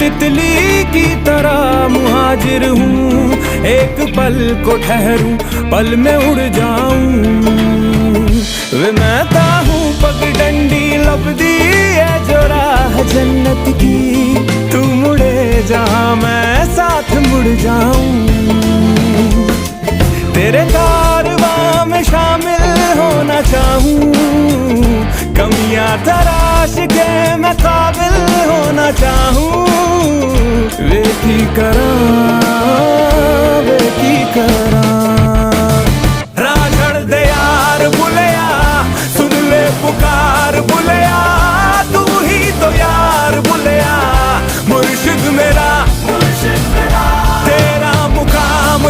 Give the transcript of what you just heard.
तितली की तरह मुहाजिर हूँ, एक पल को ठहरूं पल में उड़ जाऊं। वे मैं हूँ पगडंडी लपदी है जो राह जन्नत की, तू मुड़े जहाँ मैं साथ मुड़ जाऊं। तेरे कारवां में शामिल होना चाहूं, कमियां तराश के मैं काबिल होना चाहूं। वे की करा